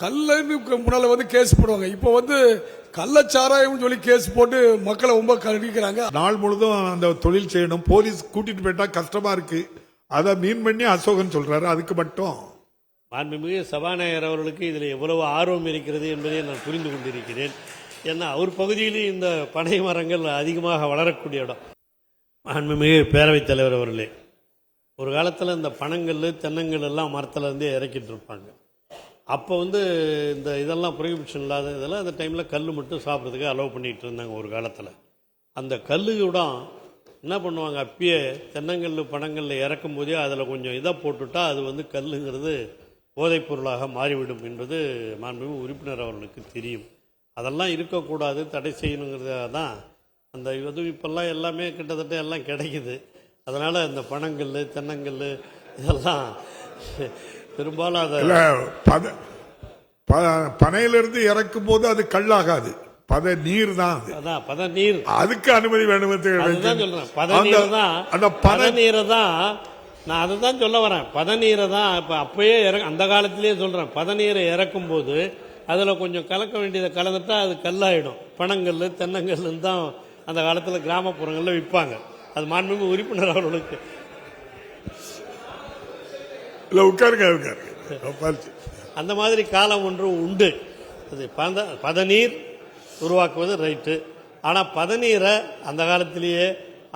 கல்லன்னு முன்னால வந்து கேஸ் போடுவாங்க. இப்போ வந்து கள்ளச்சாராயம் சொல்லி கேஸ் போட்டு மக்களை ரொம்ப கடிக்கிறாங்க. நாள் முழுதும் அந்த தொழில் செய்யணும், போலீஸ் கூட்டிட்டு போயிட்டா கஷ்டமா இருக்கு, அதை மீன் பண்ணி அசோகன் சொல்றாரு. அதுக்கு மட்டும் மாண்புமிகு சபாநாயகர் அவர்களுக்கு இதில் எவ்வளவு ஆர்வம் இருக்கிறது என்பதை நான் புரிந்து கொண்டிருக்கிறேன். ஏன்னா அவர் பகுதியில் இந்த பனை மரங்கள் அதிகமாக வளரக்கூடிய இடம். மாண்புமிகு பேரவைத் தலைவர் அவர்களே, ஒரு காலத்தில் இந்த பனங்கல் தென்னங்கல் எல்லாம் மரத்தில் இருந்தே இறக்கிட்டு இருப்பாங்க. அப்போ வந்து இந்த இதெல்லாம் ப்ரொஹிபிஷன் இல்லாத இதெல்லாம் அந்த டைமில் கல் மட்டும் சாப்பிட்றதுக்கு அலோவ் பண்ணிகிட்டு இருந்தாங்க ஒரு காலத்தில். அந்த கல்லுக்கூட என்ன பண்ணுவாங்க, அப்பயே தென்னங்கல் பனங்கல்ல இறக்கும் போதே அதில் கொஞ்சம் இதை போட்டுட்டா அது வந்து கல்லுங்கிறது போதைப் பொருளாக மாறிவிடும் என்பது மாண்புமிகு உறுப்பினர் அவர்களுக்கு தெரியும். அதெல்லாம் இருக்கக்கூடாது, தடை செய்யணுங்கிறதாக தான் அந்த இது இப்போல்லாம் எல்லாமே கிட்டத்தட்ட எல்லாம் கிடைக்குது. அதனால் இந்த பனங்கல் தென்னங்கல் இதெல்லாம் பெரும்பாலும் அதை பனையிலிருந்து இறக்கும் போது அது கல்லாகாது, பத நீர் தான். அதான் பத நீர், அதுக்கு அனுமதி வேணும். சொல்றேன் பதநீரை தான், அந்த பதநீரை தான் நான் அதை தான் சொல்ல வரேன். பதநீரை தான் இப்போ அப்பயே அந்த காலத்திலேயே சொல்கிறேன், பதநீரை இறக்கும் போது அதில் கொஞ்சம் கலக்க வேண்டியதை கலந்துட்டா அது கல்லாயிடும். பனங்கல் தென்னங்கல்னு தான் அந்த காலத்தில் கிராமப்புறங்களில் விற்பாங்க. அது மாண்புமிகு உறுப்பினர் அவர்களுக்கு அந்த மாதிரி காலம் ஒன்று உண்டு. அது பதநீர் உருவாக்குவது ரைட்டு. ஆனால் பதநீரை அந்த காலத்திலேயே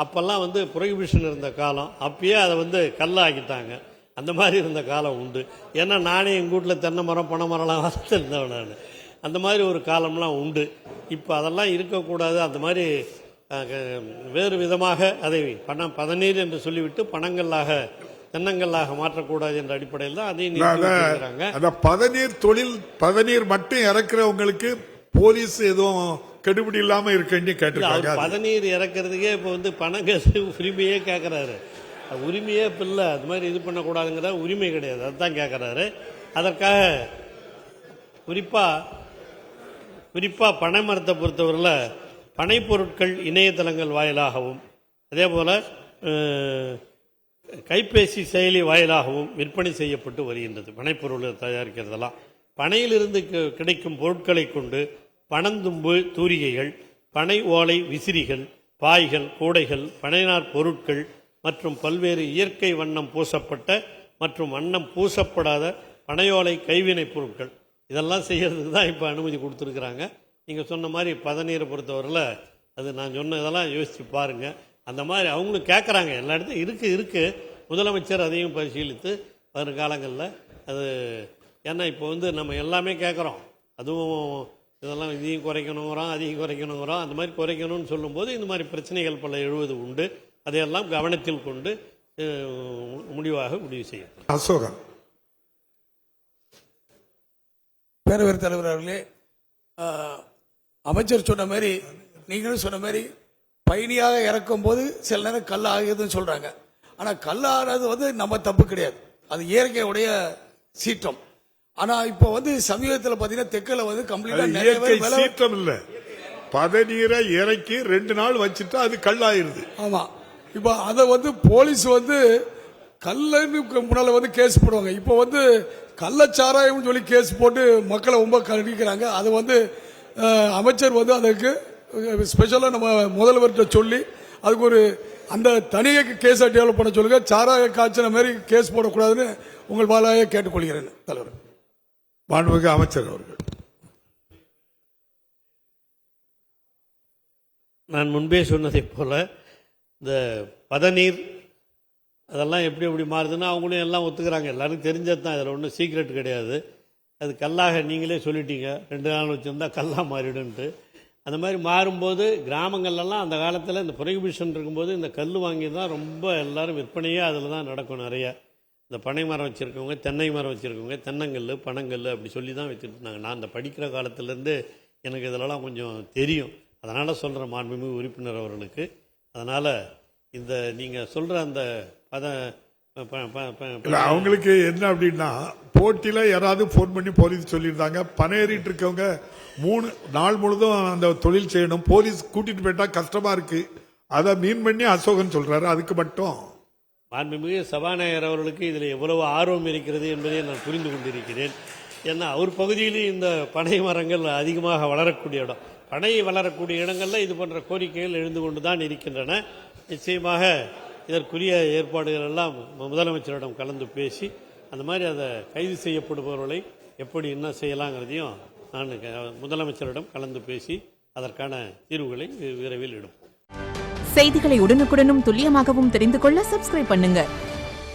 அப்போல்லாம் வந்து ப்ரொஹிபிஷன் இருந்த காலம், அப்பயே அதை வந்து கல்லாக்கிட்டாங்க. அந்த மாதிரி இருந்த காலம் உண்டு. ஏன்னா நானே எங்கள் வீட்டில் தென்னை மரம் பனை மரம்லாம் வளர்த்துருந்தேன் நான். அந்த மாதிரி ஒரு காலம்லாம் உண்டு. இப்போ அதெல்லாம் இருக்கக்கூடாது. அந்த மாதிரி வேறு விதமாக அதை பதநீர் என்று சொல்லிவிட்டு பனங்கல்லாக தென்னங்கல்லாக மாற்றக்கூடாது என்ற அடிப்படையில் தான் அதையும் அந்த பதநீர் தொழில், பதநீர் மட்டும் இறக்குறவங்களுக்கு போலீஸ் எதுவும் கெடுபிடி இல்லாம இருக்குன்னு கேட்டு பதநீர் இறக்குறதுக்கே இப்போ வந்து பணங்கள் உரிமையே கேட்கறாரு. உரிமையே இப்போ இல்லை, அது மாதிரி இது பண்ணக்கூடாதுங்கிற உரிமை கிடையாது, அதுதான் கேட்கறாரு. அதற்காக குறிப்பாக பனை மரத்தை பொறுத்தவரையில் பனை பொருட்கள் இணையதளங்கள் வாயிலாகவும் அதே போல் கைபேசி செயலி வாயிலாகவும் விற்பனை செய்யப்பட்டு வருகின்றது. பனைப்பொருள் தயாரிக்கிறதெல்லாம் பனையிலிருந்து கிடைக்கும் பொருட்களை கொண்டு பனந்தும்பு தூரிகைகள், பனை ஓலை விசிறிகள், பாய்கள், கூடைகள், பனைநார் பொருட்கள் மற்றும் பல்வேறு இயற்கை வண்ணம் பூசப்பட்ட மற்றும் வண்ணம் பூசப்படாத பனையோலை கைவினைப் பொருட்கள் இதெல்லாம் செய்கிறதுக்கு தான் இப்போ அனுமதி கொடுத்துருக்குறாங்க. நீங்கள் சொன்ன மாதிரி பதநீரை பொறுத்தவரையில் அது நான் சொன்ன இதெல்லாம் யோசித்து பாருங்கள். அந்த மாதிரி அவங்களும் கேட்குறாங்க, எல்லா இடத்துலையும் இருக்குது. முதலமைச்சர் அதையும் பரிசீலித்து வரும் காலங்களில் அது, ஏன்னா இப்போ வந்து நம்ம எல்லாமே கேட்குறோம், அதுவும் இதெல்லாம் இதையும் குறைக்கணுங்கிறோம் அதையும் குறைக்கணுங்கிறோம். அந்த மாதிரி குறைக்கணும்னு சொல்லும்போது இந்த மாதிரி பிரச்சனைகள் பல எழுவது உண்டு. அதையெல்லாம் கவனத்தில் கொண்டு முடிவு செய்யும். அசோகன் பேரவைத் தலைவர் அவர்களே, அமைச்சர் சொன்ன மாதிரி நீங்களும் சொன்ன மாதிரி பயணியாக இறக்கும் போது சில நேரம் கல் ஆகுதுன்னு சொல்றாங்க. ஆனா கல் ஆகிறது வந்து நம்ம தப்பு கிடையாது, அது இயற்கையுடைய சீற்றம். ஆனா இப்ப வந்து சமீபத்தில் பாத்தீங்கன்னா தெற்குல வந்து கம்ப்ளீட்டா சீற்றம் இல்ல, பதநீரை இறக்கி 2 நாள் வச்சுட்டா அது கல்லாயிருது. ஆமா, இப்ப அதை வந்து போலீஸ் வந்து கல்லன்னு முன்னால வந்து கேஸ் போடுவாங்க. இப்போ வந்து கள்ளச்சாராயம் சொல்லி கேஸ் போட்டு மக்களை ரொம்ப கடிக்கிறாங்க. அது வந்து அமைச்சர் வந்து அதுக்கு ஸ்பெஷலாக நம்ம முதல்வர்கிட்ட சொல்லி அதுக்கு ஒரு அந்த தனியாக கேஸை டெவலப் பண்ண சொல்லுங்க. சாராய காய்ச்சல் மாதிரி கேஸ் போடக்கூடாதுன்னு உங்கள் வாயிலாக கேட்டுக்கொள்கிறேன் தலைவர். மாண்புமிகு அமைச்சர் அவர்கள், நான் முன்பே சொன்னதை போல இந்த பதநீர் அதெல்லாம் எப்படி மாறுதுன்னா அவங்களும் எல்லாம் ஒத்துக்கிறாங்க. எல்லாருக்கும் தெரிஞ்சது தான், அதில் ஒன்றும் சீக்ரெட் கிடையாது. அது கல்லாக நீங்களே சொல்லிட்டீங்க, 2 நாள் வச்சுருந்தா கல்லாக மாறிடுன்ட்டு. அந்த மாதிரி மாறும்போது கிராமங்கள்லாம் அந்த காலத்தில் இந்த ப்ரொஹிபிஷன் இருக்கும்போது இந்த கல் வாங்கி தான் ரொம்ப எல்லோரும் விற்பனையே அதில் தான் நடக்கும். நிறைய இந்த பனை மரம் வச்சுருக்கவங்க, தென்னை மரம் வச்சுருக்கவங்க, தென்னங்கல் பனங்கல் அப்படி சொல்லி தான் வச்சுட்டு இருந்தாங்க. நான் அந்த படிக்கிற காலத்துலேருந்து எனக்கு இதெல்லாம் கொஞ்சம் தெரியும். அதனால் சொல்கிறேன் மாண்புமிகு உறுப்பினர் அவர்களுக்கு. அதனால் இந்த நீங்கள் சொல்கிற அந்த அவங்களுக்கு என்ன அப்படின்னா, போட்டியில் யாராவது ஃபோன் பண்ணி போலீஸ் சொல்லியிருந்தாங்க, பனையேறிட்டு இருக்கவங்க 3 நாள் முழுதும் அந்த தொழில் செய்யணும், போலீஸ் கூட்டிட்டு போயிட்டா கஷ்டமா இருக்கு, அதை மீன் பண்ணி அசோகன் சொல்றாரு. அதுக்கு மட்டும் மாண்புமிகு சபாநாயகர் அவர்களுக்கு இதில் எவ்வளவு ஆர்வம் இருக்கிறது என்பதை நான் புரிந்து கொண்டிருக்கிறேன். ஏன்னா அவர் பகுதியிலும் இந்த பனை மரங்கள் அதிகமாக வளரக்கூடிய இடம். பனை வளரக்கூடிய இடங்களில் இது போன்ற கோரிக்கைகள் எழுந்து கொண்டு தான் இருக்கின்றன. நிச்சயமாக இதற்குரிய ஏற்பாடுகள் எல்லாம் முதலமைச்சரிடம் கலந்து பேசி அந்த மாதிரி அதை கைது செய்யப்படுபவர்களை எப்படி என்ன செய்யலாங்கிறதையும் நான் முதலமைச்சரிடம் கலந்து பேசி அதற்கான தீர்வுகளை விரைவில் இடும். செய்திகளை உடனுக்குடனும் துல்லியமாகவும் தெரிந்து கொள்ள சப்ஸ்கிரைப் பண்ணுங்க.